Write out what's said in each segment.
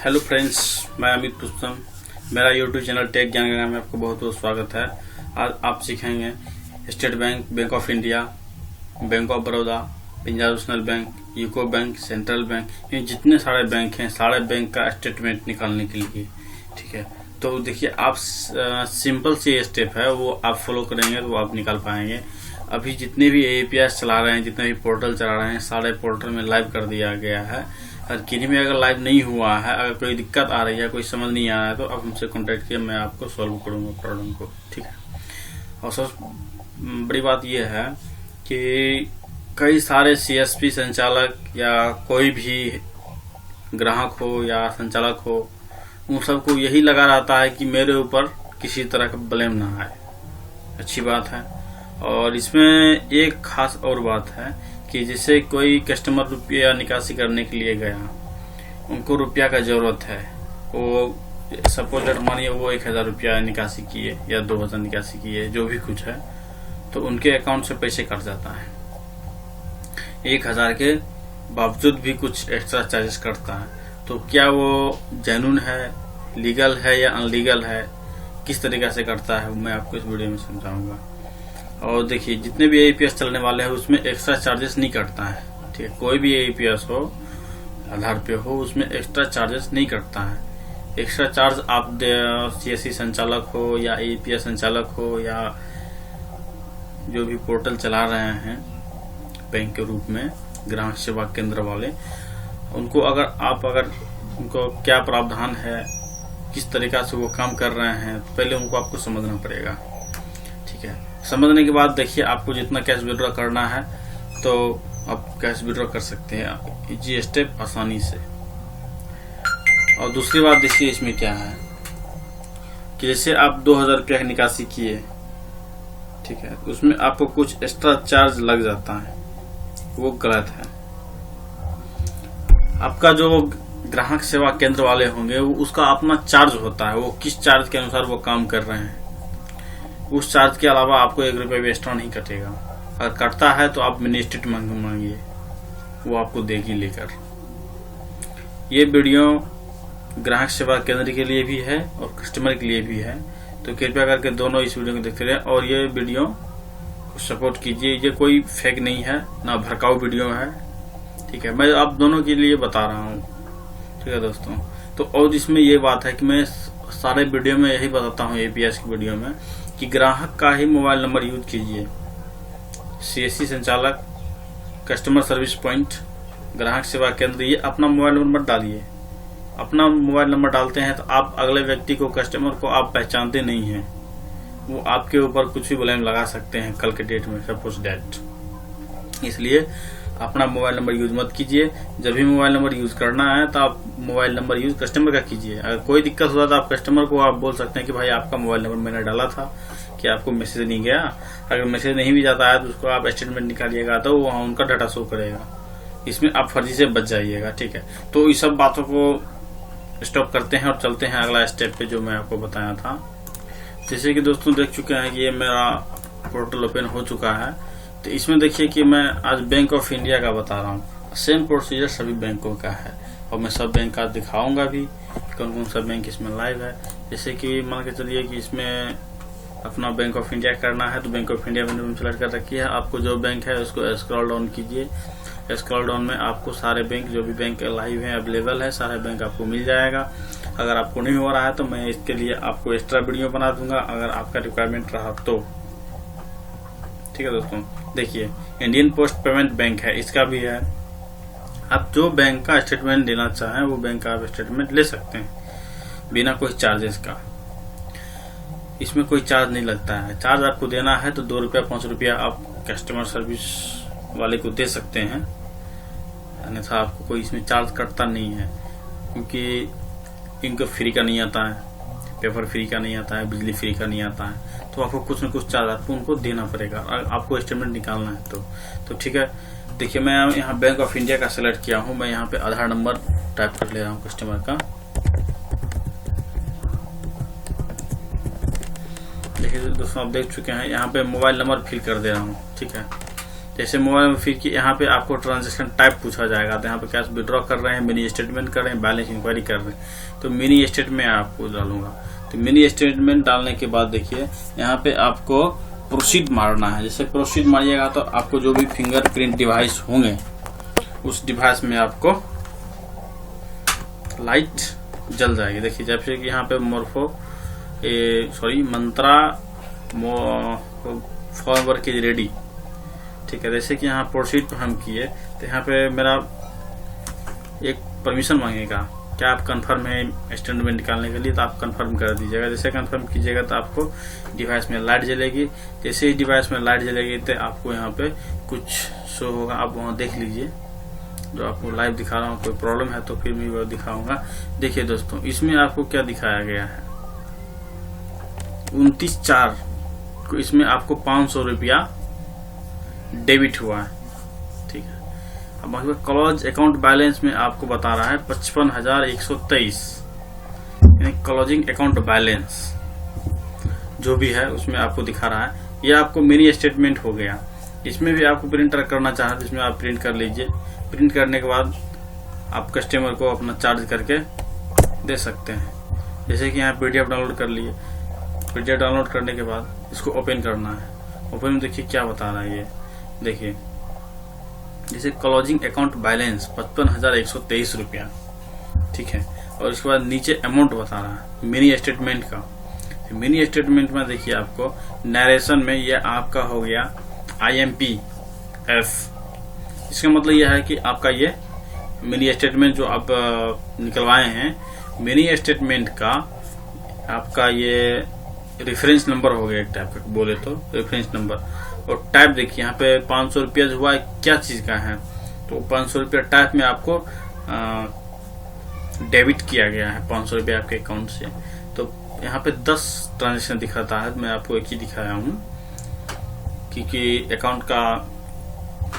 Hello friends, मैं अमित पुष्पम। मेरा YouTube channel take ज्ञान गंगा में आपको बहुत बहुत स्वागत है। आज आप सीखेंगे state bank, bank of India, bank of Baroda, Punjab national bank, UCO bank, central bank, ये जितने सारे बैंक हैं सारे बैंक का स्टेटमेंट निकालने के लिए। ठीक है, तो देखिए आप सिंपल सी स्टेप है वो आप फॉलो करेंगे तो आप निकाल पाएंगे। अभी जितने भी एपीएस चला रहे हैं, जितने भी पोर्टल चला रहे हैं, सारे पोर्टल में लाइव कर दिया गया है। और किन्हीं में अगर लाइव नहीं हुआ है, अगर कोई दिक्कत आ रही है, कोई समझ नहीं आ रहा है, तो आप हमसे कांटेक्ट किए, मैं आपको सॉल्व करूंगा प्रॉब्लम को। ठीक है, और सबसे बड़ी बात यह है कि कई सारे सीएसपी संचालक या कोई भी ग्राहक हो या संचालक हो, उन सबको यही लगा रहता है कि मेरे ऊपर किसी तरह का ब्लेम ना आए। अच्छी बात है। और इसमें एक खास और बात है कि जैसे कोई कस्टमर रुपया निकासी करने के लिए गया, उनको रुपया का जरूरत है, वो सपोज मानिए वो 1000 रुपया निकासी किए या 2000 निकासी किए, जो भी कुछ है, तो उनके अकाउंट से पैसे कट जाता है। 1000 के बावजूद भी कुछ एक्स्ट्रा चार्जेस कटता है। तो क्या वो जेन्युइन है, लीगल है या अनलीगल है, किस तरीके से करता है, मैं आपको इस वीडियो में समझाऊंगा। और देखिए जितने भी एपीएस चलने वाले हैं उसमें एक्स्ट्रा चार्जेस नहीं कटता है। ठीक है, कोई भी एपीएस हो, आधार पे हो, उसमें एक्स्ट्रा चार्जेस नहीं कटता है। एक्स्ट्रा चार्ज आप सीएससी संचालक हो या एपीएस संचालक हो या जो भी पोर्टल चला रहे हैं बैंक के रूप में, ग्राहक सेवा केंद्र वाले, उनको अगर उनको क्या प्रावधान है, किस तरीका से वो काम कर रहे हैं, पहले उनको आपको समझना पड़ेगा। ठीक है, समझने के बाद देखिए आपको जितना कैश विड्रॉ करना है तो आप कैश विड्रॉ कर सकते हैं इजी स्टेप, आसानी से। और दूसरी बात देखिए इसमें क्या है कि जैसे आप 2000 रुपया की निकासी किए, ठीक है, उसमें आपको कुछ एक्स्ट्रा चार्ज लग जाता है, वो गलत है। आपका जो ग्राहक सेवा केंद्र वाले होंगे वो उसका अपना चार्ज होता है, वो किस चार्ज के अनुसार वो काम कर रहे हैं, उस चार्ज के अलावा आपको 1 रुपया भी एक्स्ट्रा नहीं कटेगा। अगर कटता है तो आप मिनी स्टेट मांगिए, वो आपको देगी लेकर। ये वीडियो ग्राहक सेवा केंद्र के लिए भी है और कस्टमर के लिए भी है, तो कृपया करके दोनों इस वीडियो को देखते रहे और ये वीडियो को सपोर्ट कीजिए। ये कोई फेक नहीं है, ना भड़काऊ वीडियो है। ठीक है, मैं आप दोनों के लिए बता रहा हूँ। ठीक है दोस्तों, तो और इसमें ये बात है कि मैं सारे वीडियो में यही बताता हूँ, एपीएस की वीडियो में, कि ग्राहक का ही मोबाइल नंबर यूज कीजिए। सीएससी संचालक, कस्टमर सर्विस पॉइंट, ग्राहक सेवा केंद्र, ये अपना मोबाइल नंबर डालिए। अपना मोबाइल नंबर डालते हैं तो आप अगले व्यक्ति को, कस्टमर को आप पहचानते नहीं हैं, वो आपके ऊपर कुछ भी ब्लेम लगा सकते हैं कल के डेट में, सपोज डेट। इसलिए अपना मोबाइल नंबर यूज मत कीजिए। जब भी मोबाइल नंबर यूज करना है तो आप मोबाइल नंबर यूज कस्टमर का कीजिए। अगर कोई दिक्कत होता तो आप कस्टमर को आप बोल सकते हैं कि भाई आपका मोबाइल नंबर मैंने डाला था, कि आपको मैसेज नहीं गया। अगर मैसेज नहीं भी जाता है तो उसको आप स्टेटमेंट निकालिएगा तो वहाँ उनका डाटा शो करेगा। इसमें आप फर्जी से बच जाइएगा। ठीक है, तो इस सब बातों को स्टॉप करते हैं और चलते हैं अगला स्टेप पे जो मैं आपको बताया था। जैसे कि दोस्तों देख चुके हैं कि ये मेरा पोर्टल ओपन हो चुका है। तो इसमें देखिए कि मैं आज बैंक ऑफ इंडिया का बता रहा हूँ। सेम प्रोसीजर सभी बैंकों का है और मैं सब बैंक का दिखाऊंगा भी कौन कौन सा बैंक इसमें लाइव है। जैसे कि मान के चलिए कि इसमें अपना बैंक ऑफ इंडिया करना है तो बैंक ऑफ इंडिया मैंने सेलेक्ट कर रखी है। आपको जो बैंक है उसको स्क्रॉल डाउन कीजिए। स्क्रॉल डाउन में आपको सारे बैंक, जो भी बैंक लाइव है, अवेलेबल है, सारे बैंक आपको मिल जाएगा। अगर आपको नहीं हो रहा है तो मैं इसके लिए आपको एक्स्ट्रा वीडियो बना दूंगा अगर आपका रिक्वायरमेंट रहा तो। ठीक है दोस्तों, देखिए इंडियन पोस्ट पेमेंट बैंक है, इसका भी है। आप जो बैंक का स्टेटमेंट लेना चाहें वो बैंक का आप स्टेटमेंट ले सकते हैं बिना कोई चार्जेस का। इसमें कोई चार्ज नहीं लगता है। चार्ज आपको देना है तो 2 रुपया 5 रुपया आप कस्टमर सर्विस वाले को दे सकते हैं, अन्यथा आपको कोई इसमें चार्ज कटता नहीं है, क्योंकि इनको फ्री का नहीं आता है, पेपर फ्री का नहीं आता है, बिजली फ्री का नहीं आता है, तो आपको कुछ न कुछ चार्ज आपको उनको देना पड़ेगा आपको स्टेटमेंट निकालना है तो ठीक है। देखिए मैं यहाँ बैंक ऑफ इंडिया का सेलेक्ट किया हूँ। मैं यहाँ पे आधार नंबर टाइप कर ले रहा हूँ कस्टमर का। देखिए दोस्तों आप देख चुके हैं, यहाँ पे मोबाइल नंबर फिल कर दे रहा हूँ। ठीक है, जैसे मोबाइल में फिर कि यहाँ पे आपको ट्रांजेक्शन टाइप पूछा जाएगा, तो यहाँ पे कैश विड्रॉ कर रहे हैं, मिनी स्टेटमेंट कर रहे हैं, बैलेंस इंक्वायरी कर रहे हैं, तो मिनी स्टेटमेंट आपको डालूंगा। तो मिनी स्टेटमेंट डालने के बाद देखिए यहाँ पे आपको प्रोसीड मारना है। जैसे प्रोसीड मारिएगा तो आपको जो भी फिंगरप्रिंट डिवाइस होंगे उस डिवाइस में आपको लाइट जल जाएगी। देखिए जैसे कि यहाँ पे मंत्रा फॉर्म वर्क इज रेडी, ठीक है। जैसे कि यहाँ प्रोसीड पर हम किए तो यहाँ पे मेरा एक परमिशन मांगेगा, क्या आप कंफर्म है स्टेटमेंट निकालने के लिए, तो आप कंफर्म कर दीजिएगा। जैसे कंफर्म कीजिएगा तो आपको डिवाइस में लाइट जलेगी। जैसे ही डिवाइस में लाइट जलेगी तो आपको यहाँ पे कुछ शो होगा, आप वहाँ देख लीजिए। जो आपको लाइव दिखा रहा हूँ, कोई प्रॉब्लम है तो फिर भी वो दिखाऊंगा। देखिए दोस्तों, इसमें आपको क्या दिखाया गया है, 29/4 को इसमें आपको 500 रुपया डेबिट हुआ है, ठीक है। अब क्लोज अकाउंट बैलेंस में आपको बता रहा है 55,123, यानी क्लोजिंग अकाउंट बैलेंस जो भी है उसमें आपको दिखा रहा है। ये आपको मिनी स्टेटमेंट हो गया। इसमें भी आपको प्रिंटर करना चाहें तो इसमें आप प्रिंट कर लीजिए। प्रिंट करने के बाद आप कस्टमर को अपना चार्ज करके दे सकते हैं। जैसे कि यहाँ PDF डाउनलोड कर लिए। PDF डाउनलोड करने के बाद इसको ओपन करना है। ओपन में देखिए क्या बता रहा है, ये देखिए जैसे क्लोजिंग अकाउंट बैलेंस 55,123 रुपया, ठीक है। और इसके बाद नीचे अमाउंट बता रहा है मिनी स्टेटमेंट का। मिनी स्टेटमेंट में देखिए आपको नरेशन में ये आपका हो गया IMPF। इसका मतलब यह है कि आपका ये मिनी स्टेटमेंट जो आप निकलवाए हैं, मिनी स्टेटमेंट का आपका ये रेफरेंस नंबर हो गया, एक टाइप का बोले तो रेफरेंस नंबर। और टाइप देखिए यहाँ पे 500 रुपया जो हुआ है क्या चीज का है, तो 500 रुपया टाइप में आपको डेबिट किया गया है 500 रुपया आपके अकाउंट से। तो यहाँ पे 10 ट्रांजेक्शन दिखाता है, मैं आपको एक ही दिखाया हूँ क्योंकि अकाउंट का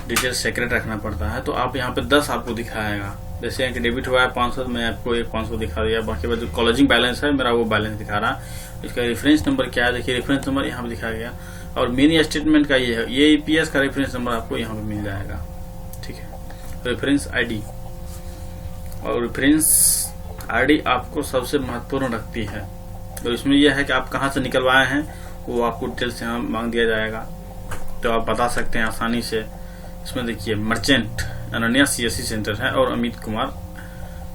डिटेल सीक्रेट रखना पड़ता है। तो आप यहाँ पे 10 आपको दिखाएगा। जैसे यहाँ डेबिट हुआ है 500, मैं आपको एक 500 दिखा दिया। बाकी जो क्लोजिंग बैलेंस है मेरा वो बैलेंस दिखा रहा है। इसका रेफरेंस नंबर क्या है, देखिए रेफरेंस नंबर यहाँ पे दिखाया गया। और मिनी स्टेटमेंट का ये है, ये EPS का रेफरेंस नंबर आपको यहाँ पे मिल जाएगा, ठीक है। रेफरेंस ID, और रेफरेंस ID आपको सबसे महत्वपूर्ण रखती है। तो इसमें यह है कि आप कहाँ से निकलवाए हैं वो आपको डिटेल से यहाँ मांग दिया जाएगा, तो आप बता सकते हैं आसानी से। इसमें देखिए मर्चेंट अनन्या CSC सेंटर है और अमित कुमार,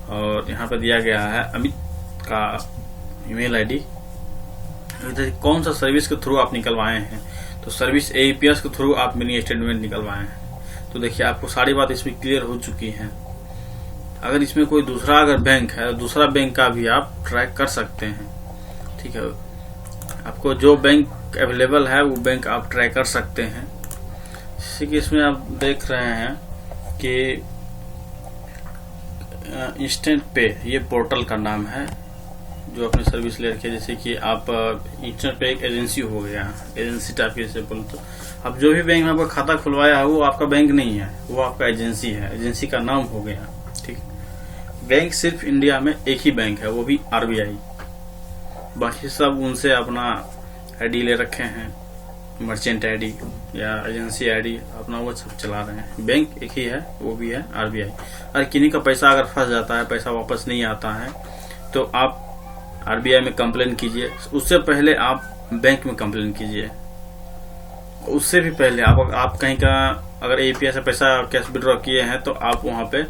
और यहाँ पे दिया गया है अमित का ईमेल ID। कौन सा सर्विस के थ्रू आप निकलवाए हैं, तो सर्विस APS के थ्रू आप मिनी स्टेटमेंट निकलवाए हैं। तो देखिए आपको सारी बात इसमें क्लियर हो चुकी है। अगर इसमें कोई दूसरा अगर बैंक है, दूसरा बैंक का भी आप ट्रैक कर सकते हैं, ठीक है। आपको जो बैंक अवेलेबल है वो बैंक आप ट्राई कर सकते हैं। जैसे कि इसमें आप देख रहे हैं कि इंस्टेंट पे, ये पोर्टल का नाम है जो अपनी सर्विस ले रखी है। जैसे कि आप इंस्टेंट पे एक एजेंसी हो गया, एजेंसी टाइप के से बोलते। अब जो भी बैंक में आपका खाता खुलवाया है वो आपका बैंक नहीं है, वो आपका एजेंसी है, एजेंसी का नाम हो गया, ठीक। बैंक सिर्फ इंडिया में एक ही बैंक है, वो भी RBI। बाकी सब उनसे अपना ID ले रखे हैं, मर्चेंट ID या एजेंसी ID अपना वो सब चला रहे हैं। बैंक एक ही है, वो भी है RBI। और किन्हीं का पैसा अगर फंस जाता है, पैसा वापस नहीं आता है, तो आप RBI में कंप्लेन कीजिए। उससे पहले आप बैंक में कंप्लेन कीजिए। उससे भी पहले आप कहीं का अगर APS से पैसा कैश विड्रॉ किए हैं तो आप वहाँ पे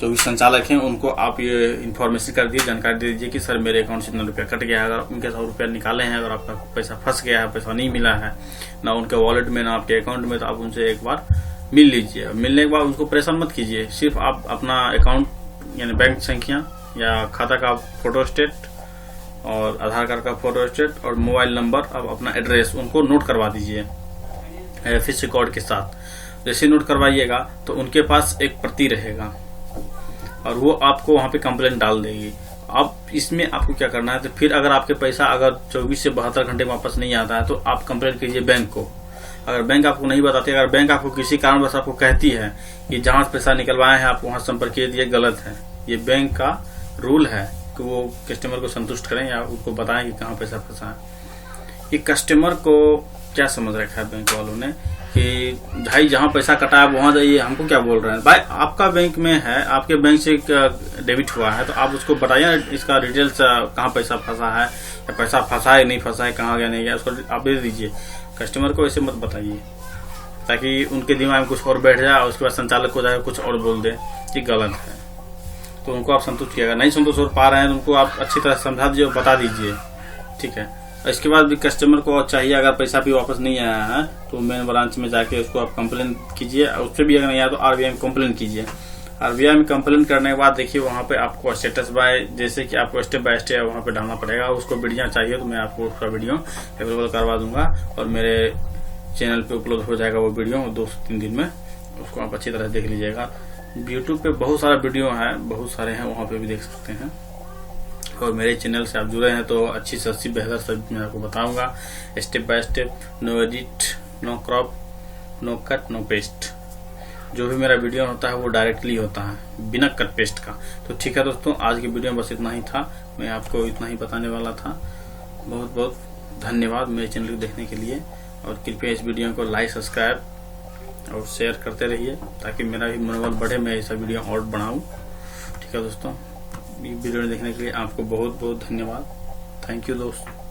जो भी संचालक हैं उनको आप ये इन्फॉर्मेशन कर दिए, जानकारी दे दीजिए कि सर मेरे अकाउंट से इतना रुपया कट गया है। अगर उनके 100 रुपया निकाले हैं, अगर आपका पैसा फंस गया है, पैसा नहीं मिला है ना उनके वॉलेट में ना आपके अकाउंट में, तो आप उनसे एक बार मिल लीजिए। मिलने के बाद उनको परेशान मत कीजिए। सिर्फ आप अपना अकाउंट यानी बैंक संख्या या खाता का फोटो स्टेट और आधार कार्ड का फोटो स्टेट और मोबाइल नंबर, अब अपना एड्रेस उनको नोट करवा दीजिए FIS कोड के साथ। जैसे नोट करवाइएगा तो उनके पास एक प्रति रहेगा और वो आपको वहाँ पे कंप्लेंट डाल देगी। अब इसमें आपको क्या करना है, तो फिर अगर आपके पैसा अगर 24 से 72 घंटे में वापस नहीं आता है तो आप कंप्लेंट कीजिए बैंक को। अगर बैंक आपको नहीं बताती, अगर बैंक आपको किसी कारणवश आपको कहती है कि जहाँ पैसा निकलवाए हैं आप वहाँ संपर्क कीजिए, गलत है। ये बैंक का रूल है कि वो कस्टमर को संतुष्ट करें या उसको बताएं कि कहाँ पैसा फंसा है। ये कस्टमर को क्या समझ रखा है बैंक वालों ने कि भाई जहाँ पैसा कटा है वहां जाइए, हमको क्या बोल रहे हैं। भाई आपका बैंक में है, आपके बैंक से डेबिट हुआ है तो आप उसको बताइए इसका डिटेल्स, कहाँ पैसा फंसा है या पैसा फंसा है नहीं फंसा है, कहाँ गया नहीं गया, उसको आप दे दीजिए। कस्टमर को ऐसे मत बताइए ताकि उनके दिमाग में कुछ और बैठ जाए और उसके बाद संचालक को जाकर कुछ और बोल दे कि गलत है। तो उनको आप संतुष्ट किया, नहीं संतुष्ट हो पा रहे हैं तो उनको आप अच्छी तरह समझा दीजिए और बता दीजिए, ठीक है। इसके बाद भी कस्टमर को चाहिए अगर पैसा भी वापस नहीं आया है तो मेन ब्रांच में जाके उसको आप कंप्लेन कीजिए, उससे भी अगर नहीं आया तो आरबीआई में कंप्लेन कीजिए। आरबीआई में कंप्लेन करने के बाद देखिए वहाँ पे आपको स्टेटस बाय, जैसे कि आपको स्टेप बाय स्टेप वहाँ पे डालना पड़ेगा। उसको वीडियो चाहिए तो मैं आपको उसका वीडियो अवेलेबल करवा दूंगा और मेरे चैनल पे उपलब्ध हो जाएगा वो वीडियो 2 से 3 दिन में। उसको आप अच्छी तरह देख लीजिएगा। यूट्यूब पे बहुत सारा वीडियो है, बहुत सारे हैं, वहाँ पे भी देख सकते हैं। और मेरे चैनल से आप जुड़े हैं तो अच्छी से अच्छी बेहतर सब मैं आपको बताऊंगा step by step, no edit, no crop, no cut, no paste. जो भी मेरा वीडियो होता है वो डायरेक्टली होता है बिना कट पेस्ट का। तो ठीक है दोस्तों, आज की वीडियो में बस इतना ही था, मैं आपको इतना ही बताने वाला था। बहुत बहुत धन्यवाद मेरे चैनल को देखने के लिए और कृपया इस वीडियो को लाइक, सब्सक्राइब और शेयर करते रहिए ताकि मेरा भी मनोबल बढ़े, मैं ऐसा वीडियो और बनाऊं। ठीक है दोस्तों, वीडियो देखने के लिए आपको बहुत बहुत धन्यवाद। थैंक यू दोस्त।